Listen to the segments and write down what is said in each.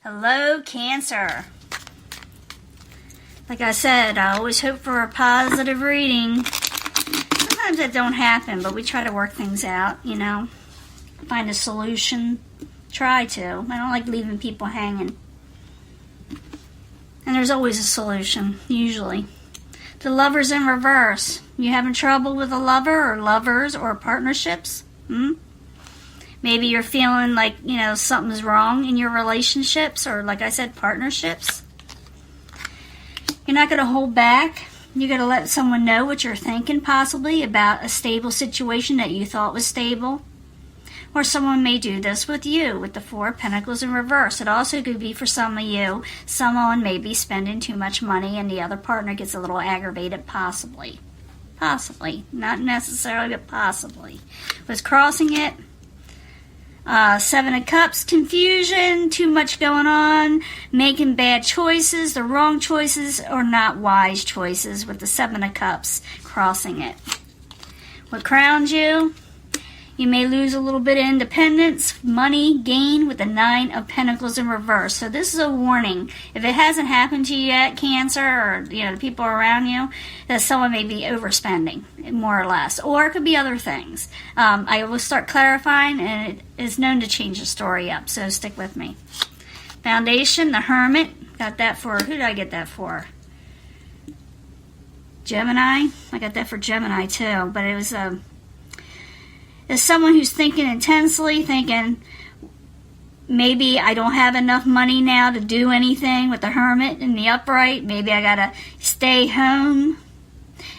Hello, Cancer. Like I said, I always hope for a positive reading. Sometimes that don't happen, but we try to work things out, you know. Find a solution. Try to. I don't like leaving people hanging. And there's always a solution, usually. The Lover's in reverse. You having trouble with a lover or lovers or partnerships? Maybe you're feeling like, you know, something's wrong in your relationships or, like I said, partnerships. You're not going to hold back. You're going to let someone know what you're thinking, possibly, about a stable situation that you thought was stable. Or someone may do this with you, with the Four of Pentacles in reverse. It also could be for some of you, someone may be spending too much money and the other partner gets a little aggravated, possibly. Possibly. Not necessarily, but possibly. Was crossing it. Seven of Cups, confusion, too much going on, making bad choices, the wrong choices, or not wise choices with the Seven of Cups crossing it. What crowns you? You may lose a little bit of independence, money, gain with the Nine of Pentacles in reverse. So this is a warning. If it hasn't happened to you yet, Cancer, or you know the people around you, that someone may be overspending, more or less. Or it could be other things. I will start clarifying, and it is known to change the story up, so stick with me. Foundation, the Hermit. Got that for, who did I get that for? Gemini. I got that for Gemini too, but it was as someone who's thinking intensely, thinking, maybe I don't have enough money now to do anything with the Hermit in the upright. Maybe I got to stay home.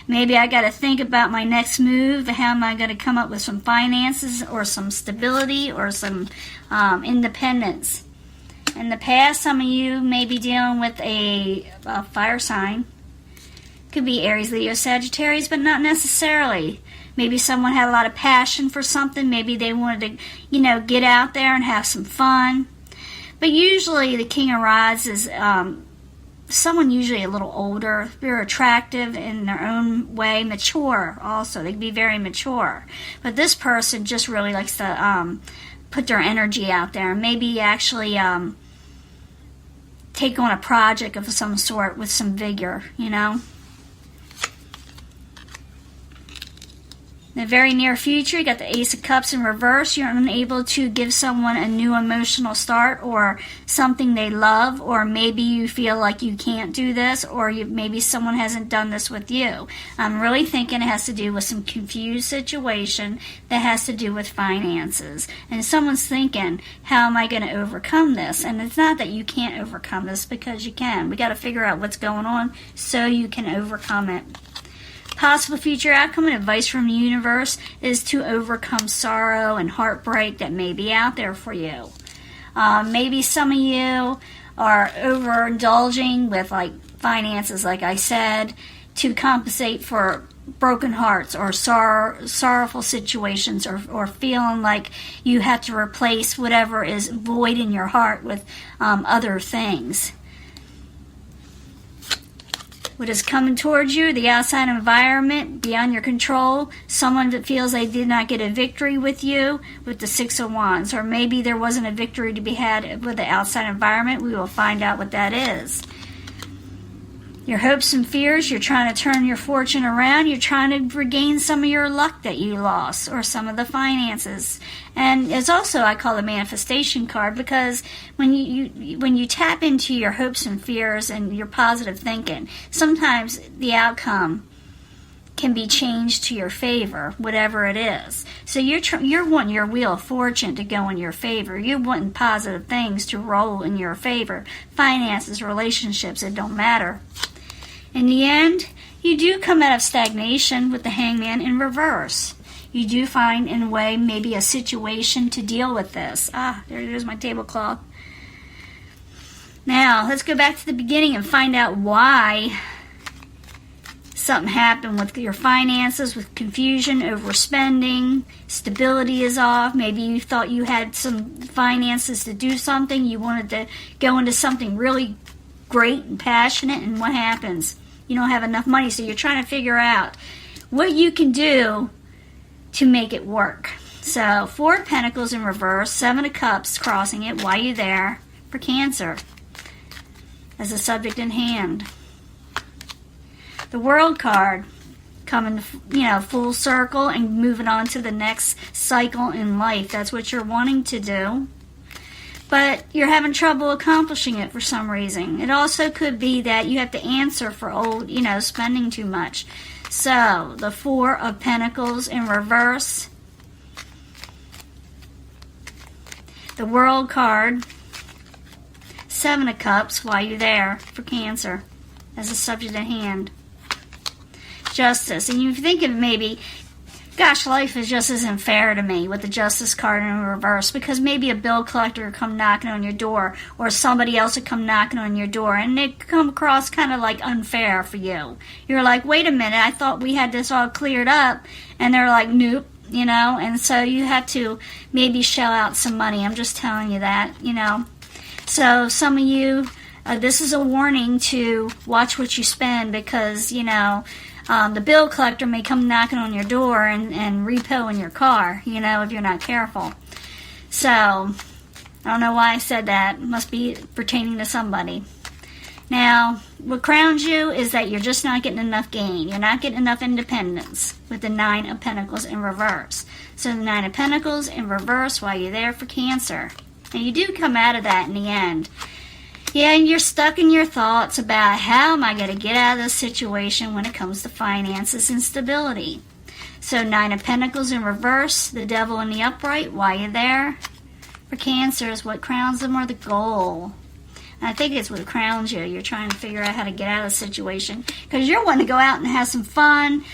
Maybe I got to think about my next move. How am I going to come up with some finances or some stability or some independence? In the past, some of you may be dealing with a fire sign. Could be Aries, Leo, Sagittarius, but not necessarily. Maybe someone had a lot of passion for something. Maybe they wanted to, you know, get out there and have some fun. But usually the King of Rods is someone usually a little older. They're attractive in their own way, mature also. They can be very mature. But this person just really likes to put their energy out there and maybe actually take on a project of some sort with some vigor, you know. In the very near future, you got the Ace of Cups in reverse. You're unable to give someone a new emotional start or something they love, or maybe you feel like you can't do this, or maybe someone hasn't done this with you. I'm really thinking it has to do with some confused situation that has to do with finances. And someone's thinking, how am I going to overcome this? And it's not that you can't overcome this, because you can. We got to figure out what's going on so you can overcome it. Possible future outcome and advice from the universe is to overcome sorrow and heartbreak that may be out there for you. Maybe some of you are overindulging with like finances, like I said, to compensate for broken hearts or sorrowful situations, or feeling like you have to replace whatever is void in your heart with other things. What is coming towards you, the outside environment, beyond your control, someone that feels they did not get a victory with you, with the Six of Wands, or maybe there wasn't a victory to be had with the outside environment. We will find out what that is. Your hopes and fears, you're trying to turn your fortune around. You're trying to regain some of your luck that you lost, or some of the finances. And it's also, I call a manifestation card, because when you tap into your hopes and fears and your positive thinking, sometimes the outcome can be changed to your favor, whatever it is. So you're wanting your wheel of fortune to go in your favor. You're wanting positive things to roll in your favor. Finances, relationships, it don't matter. In the end, you do come out of stagnation with the Hangman in reverse. You do find, in a way, maybe a situation to deal with this. There's my tablecloth. Now, let's go back to the beginning and find out why something happened with your finances, with confusion, overspending, stability is off. Maybe you thought you had some finances to do something. You wanted to go into something really great and passionate, and what happens? You don't have enough money, so you're trying to figure out what you can do to make it work. So, Four of Pentacles in reverse, Seven of Cups crossing it while you're there. for Cancer as a subject in hand. The World card, coming, full circle and moving on to the next cycle in life. That's what you're wanting to do, but you're having trouble accomplishing it for some reason. It also could be that you have to answer for spending too much. So, the Four of Pentacles in reverse, the World card, Seven of Cups, while you're there for Cancer as a subject at hand. Justice. And you're thinking maybe, gosh, life is just isn't fair to me with the Justice card in reverse, because maybe a bill collector would come knocking on your door, or somebody else would come knocking on your door, and it come across kind of like unfair for you. You're like, wait a minute, I thought we had this all cleared up, and they're like, nope, and so you have to maybe shell out some money. I'm just telling you that, So some of you, this is a warning to watch what you spend, because, the bill collector may come knocking on your door and repo in your car, if you're not careful. So, I don't know why I said that. It must be pertaining to somebody. Now, what crowns you is that you're just not getting enough gain. You're not getting enough independence with the Nine of Pentacles in reverse. So, the Nine of Pentacles in reverse while you're there for Cancer. And you do come out of that in the end. Yeah, and you're stuck in your thoughts about how am I going to get out of this situation when it comes to finances and stability. So Nine of Pentacles in reverse, the Devil in the upright, while you're there for Cancer is what crowns them, or the goal. And I think it's what crowns you. You're trying to figure out how to get out of the situation, because you're wanting to go out and have some fun.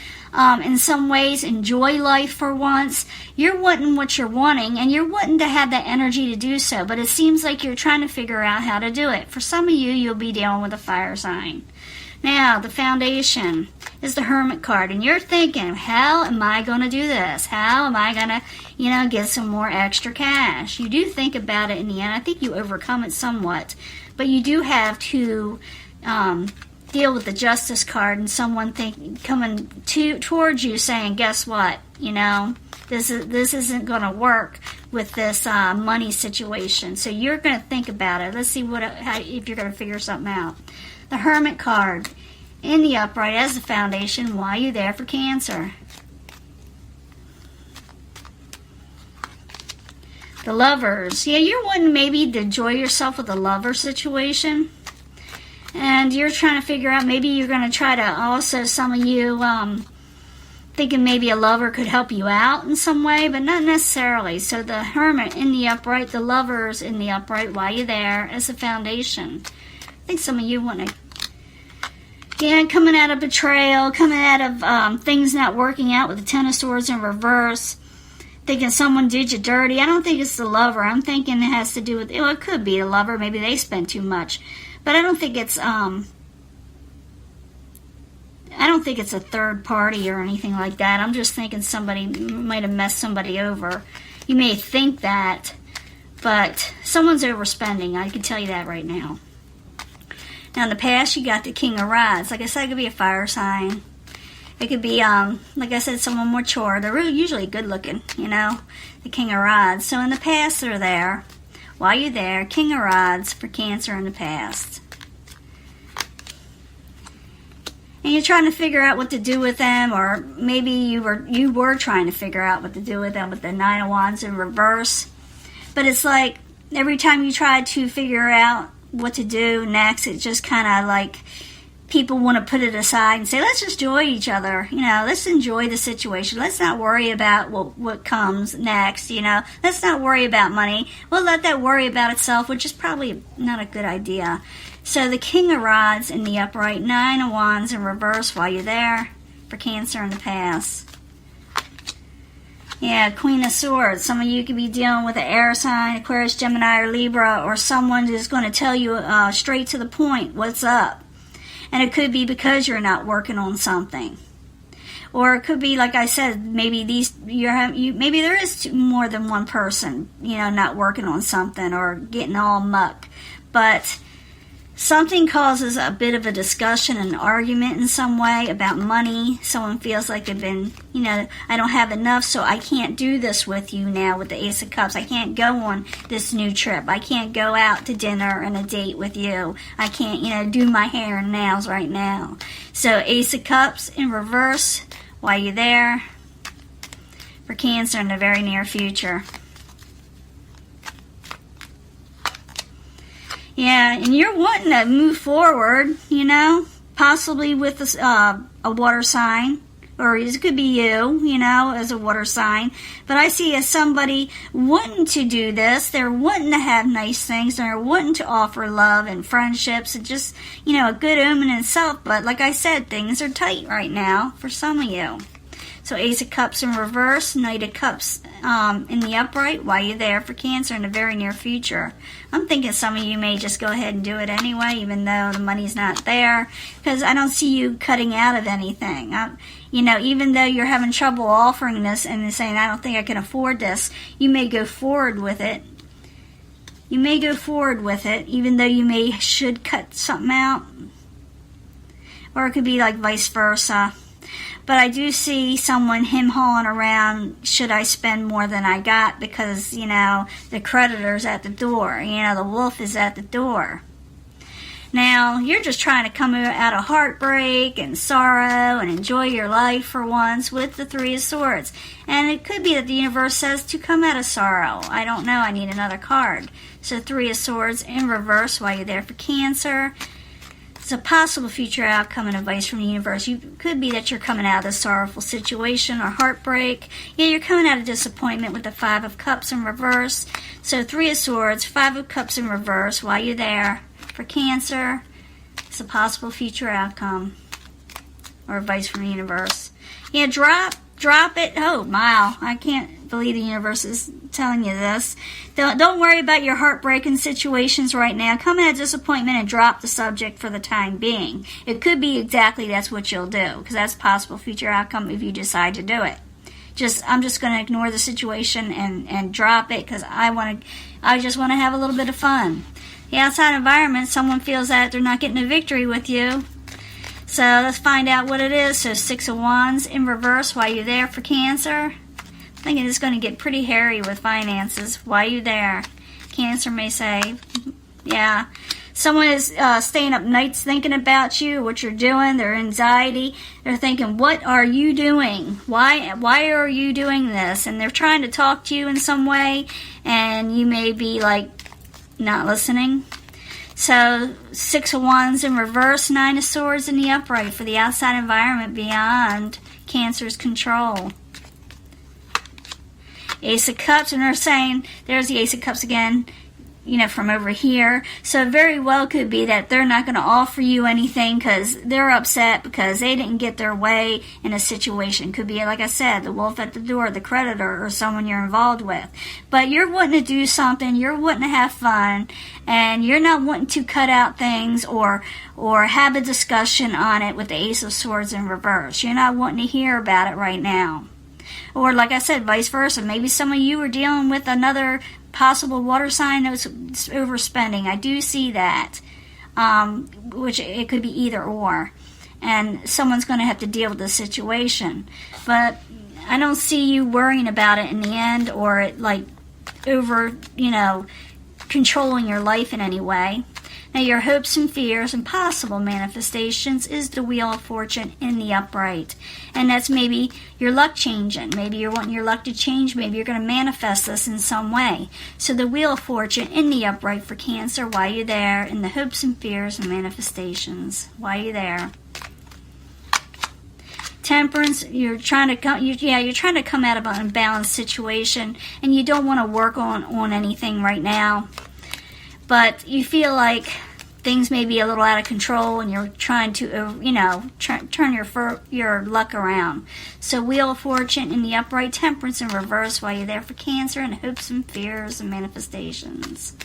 In some ways, enjoy life for once. You're wanting what you're wanting, and you're wanting to have that energy to do so, but it seems like you're trying to figure out how to do it. For some of you, you'll be dealing with a fire sign. Now, the Foundation is the Hermit card, and you're thinking, how am I going to do this? How am I going to, get some more extra cash? You do think about it in the end. I think you overcome it somewhat, but you do have to deal with the Justice card and someone coming towards you saying, guess what, this isn't going to work with this money situation. So you're going to think about it. Let's see if you're going to figure something out. The Hermit card in the upright as the Foundation while you're there for Cancer. The Lovers. Yeah, you're wanting maybe to enjoy yourself with a lover situation. And you're trying to figure out, maybe you're going to try to also, some of you thinking maybe a lover could help you out in some way, but not necessarily. So the Hermit in the upright, the Lovers in the upright while you're there as a Foundation. I think some of you want to, coming out of betrayal, coming out of things not working out with the Ten of Swords in reverse, thinking someone did you dirty. I don't think it's the lover. I'm thinking it has to do with, it could be a lover. Maybe they spend too much. But I don't think it's a third party or anything like that. I'm just thinking somebody might have messed somebody over. You may think that, but someone's overspending. I can tell you that right now. Now in the past, you got the King of Rods. Like I said, it could be a fire sign. It could be, like I said, someone mature. They're really usually good looking, the King of Rods. So in the past, they're there. While you're there, King of Rods for Cancer in the past. And you're trying to figure out what to do with them, or maybe you were trying to figure out what to do with them with the Nine of Wands in reverse. But it's like every time you try to figure out what to do next, it just kind of like people want to put it aside and say, let's just enjoy each other. Let's enjoy the situation. Let's not worry about what comes next. Let's not worry about money. We'll let that worry about itself, which is probably not a good idea. So the King of Rods in the upright, Nine of Wands in reverse while you're there for Cancer in the past. Yeah, Queen of Swords. Some of you could be dealing with an air sign, Aquarius, Gemini, or Libra, or someone who's going to tell you straight to the point what's up. And it could be because you're not working on something. Or it could be, like I said, maybe maybe there is more than one person, not working on something or getting all muck. But Something causes a bit of a discussion, an argument in some way about money. Someone feels like they've been, I don't have enough, so I can't do this with you now with the Ace of Cups. I can't go on this new trip. I can't go out to dinner and a date with you. I can't, do my hair and nails right now. So Ace of Cups in reverse while you're there for Cancer in the very near future. Yeah, and you're wanting to move forward, possibly with a water sign, or it could be you, as a water sign. But I see as somebody wanting to do this, they're wanting to have nice things, they're wanting to offer love and friendships, and just, a good omen in itself. But like I said, things are tight right now for some of you. So Ace of Cups in reverse, Knight of Cups in the upright while you're there for Cancer in the very near future. I'm thinking some of you may just go ahead and do it anyway, even though the money's not there, because I don't see you cutting out of anything. Even though you're having trouble offering this and saying, I don't think I can afford this, you may go forward with it. You may go forward with it, even though you should cut something out. Or it could be like vice versa. But I do see someone him-hawing around, should I spend more than I got, because, the creditor's at the door. The wolf is at the door. Now, you're just trying to come out of heartbreak and sorrow and enjoy your life for once with the Three of Swords. And it could be that the universe says to come out of sorrow. I don't know. I need another card. So Three of Swords in reverse while you're there for Cancer. It's a possible future outcome and advice from the universe. You could be that you're coming out of this sorrowful situation or heartbreak. Yeah, you're coming out of disappointment with the Five of Cups in reverse. So Three of Swords, Five of Cups in reverse while you're there for Cancer. It's a possible future outcome or advice from the universe. Yeah, drop it. Oh, wow. I can't believe the universe is telling you this. Don't worry about your heartbreaking situations right now. Come out of disappointment and drop the subject for the time being. It could be exactly that's what you'll do, because that's possible future outcome if you decide to do it. I'm just going to ignore the situation and drop it, because I just want to have a little bit of fun. The outside environment, someone feels that they're not getting a victory with you. So let's find out what it is. So Six of Wands in reverse while you're there for Cancer. I'm thinking it's going to get pretty hairy with finances while you're there. Cancer may say, yeah. Someone is staying up nights thinking about you, what you're doing, their anxiety. They're thinking, what are you doing? Why are you doing this? And they're trying to talk to you in some way, and you may be like not listening. So, Six of Wands in reverse, Nine of Swords in the upright for the outside environment beyond Cancer's control. Ace of Cups, and they're saying, there's the Ace of Cups again, from over here. So it very well could be that they're not going to offer you anything because they're upset because they didn't get their way in a situation. Could be, like I said, the wolf at the door, the creditor, or someone you're involved with. But you're wanting to do something, you're wanting to have fun, and you're not wanting to cut out things or have a discussion on it with the Ace of Swords in reverse. You're not wanting to hear about it right now. Or, like I said, vice versa. Maybe some of you are dealing with another possible water sign that's overspending. I do see that, which it could be either or. And someone's going to have to deal with the situation. But I don't see you worrying about it in the end or it, over, controlling your life in any way. Now, your hopes and fears and possible manifestations is the Wheel of Fortune in the upright. And that's maybe your luck changing. Maybe you're wanting your luck to change. Maybe you're going to manifest this in some way. So the Wheel of Fortune in the upright for Cancer while you're there, in the hopes and fears and manifestations while you're there. Temperance, you're trying to come out of an unbalanced situation, and you don't want to work on anything right now. But you feel like things may be a little out of control, and you're trying to, turn your luck around. So Wheel of Fortune in the upright, Temperance in reverse while you're there for Cancer, and hopes and fears and manifestations.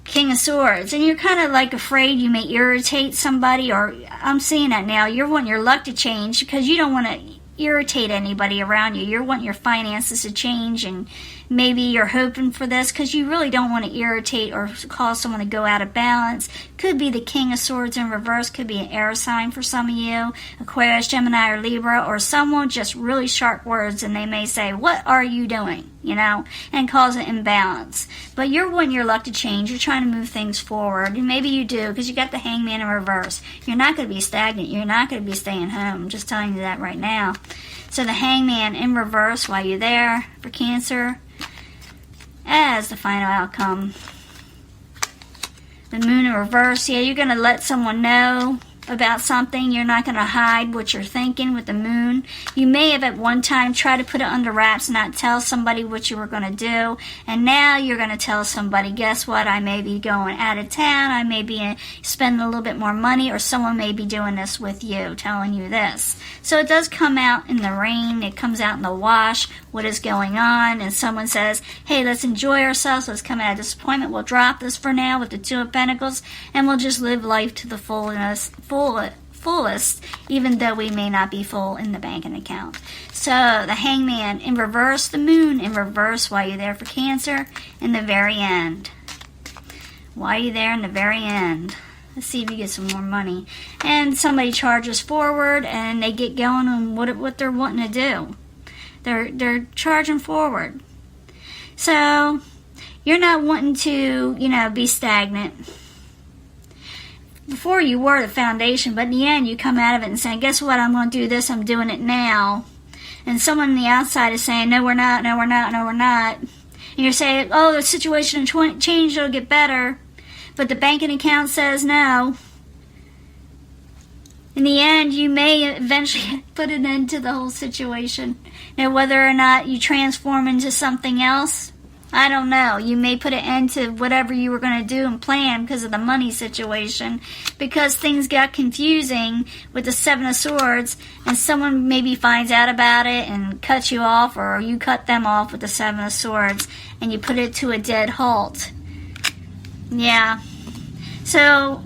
King of Swords, and you're kind of afraid you may irritate somebody, or I'm seeing that now. You're wanting your luck to change because you don't want to irritate anybody around you. You're wanting your finances to change and Maybe you're hoping for this because you really don't want to irritate or cause someone to go out of balance. Could be the King of Swords in reverse. Could be an air sign for some of you, Aquarius, Gemini, or Libra, or someone just really sharp words, and they may say, what are you doing? And cause an imbalance. But you're wanting your luck to change. You're trying to move things forward. And maybe you do because you got the Hangman in reverse. You're not going to be stagnant. You're not going to be staying home. I'm just telling you that right now. So the Hangman in reverse while you're there for Cancer as the final outcome. The Moon in reverse. Yeah, you're going to let someone know about something. You're not going to hide what you're thinking with the Moon. You may have at one time tried to put it under wraps, not tell somebody what you were going to do, and now you're going to tell somebody, guess what, I may be going out of town, I may be spending a little bit more money, or someone may be doing this with you, telling you this. So it does come out in the rain, it comes out in the wash, what is going on, and someone says, hey, let's enjoy ourselves, let's come out of disappointment, we'll drop this for now with the Two of Pentacles, and we'll just live life to the fullest, even though we may not be full in the banking account. So the Hangman in reverse, the Moon in reverse while you're there for Cancer in the very end. While you're there in the very end. Let's see if you get some more money. And somebody charges forward and they get going on what they're wanting to do. They're charging forward. So you're not wanting to, be stagnant. Before you were the foundation, but in the end you come out of it and saying, guess what, I'm going to do this, I'm doing it now. And someone on the outside is saying, no, we're not, no, we're not, no, we're not. And you're saying, oh, the situation changed, it'll get better. But the banking account says no. In the end, you may eventually put an end to the whole situation. Now, whether or not you transform into something else, I don't know. You may put an end to whatever you were going to do and plan because of the money situation, because things got confusing with the Seven of Swords, and someone maybe finds out about it and cuts you off, or you cut them off with the Seven of Swords, and you put it to a dead halt. Yeah. So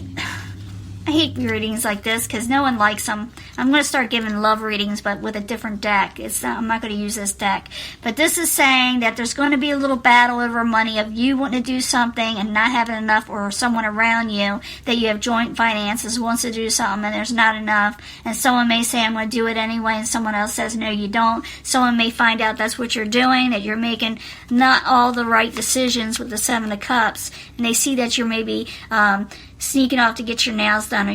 I hate readings like this because no one likes them. I'm going to start giving love readings, but with a different deck. I'm not going to use this deck. But this is saying that there's going to be a little battle over money of you wanting to do something and not having enough, or someone around you that you have joint finances wants to do something and there's not enough. And someone may say, I'm going to do it anyway, and someone else says, no, you don't. Someone may find out that's what you're doing, that you're making not all the right decisions with the Seven of Cups. And they see that you're maybe sneaking off to get your nails done, or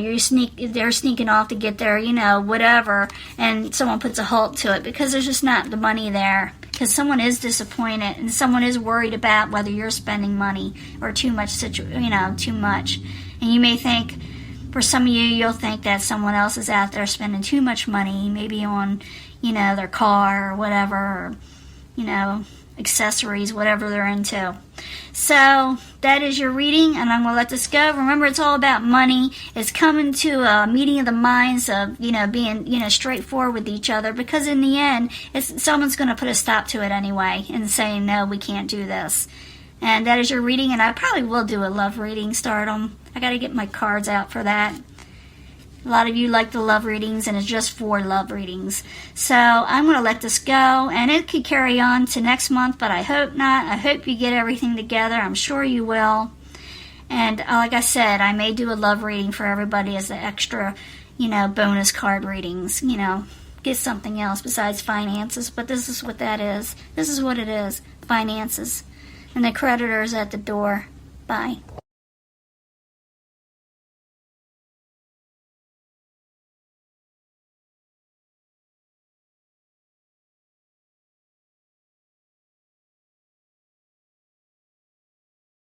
they're sneaking off to get their, whatever, and someone puts a halt to it because there's just not the money there, because someone is disappointed and someone is worried about whether you're spending money or too much, too much. And you may think, for some of you, you'll think that someone else is out there spending too much money, maybe on, their car or whatever, or, accessories, whatever they're into. So that is your reading, and I'm going to let this go. Remember, it's all about money. It's coming to a meeting of the minds of, being, straightforward with each other, because in the end, someone's going to put a stop to it anyway and say, no, we can't do this. And that is your reading, and I probably will do a love reading, start them. I got to get my cards out for that. A lot of you like the love readings, and it's just for love readings. So I'm going to let this go, and it could carry on to next month, but I hope not. I hope you get everything together. I'm sure you will. And like I said, I may do a love reading for everybody as the extra, bonus card readings. Get something else besides finances, but this is what that is. This is what it is, finances. And the creditor's at the door. Bye.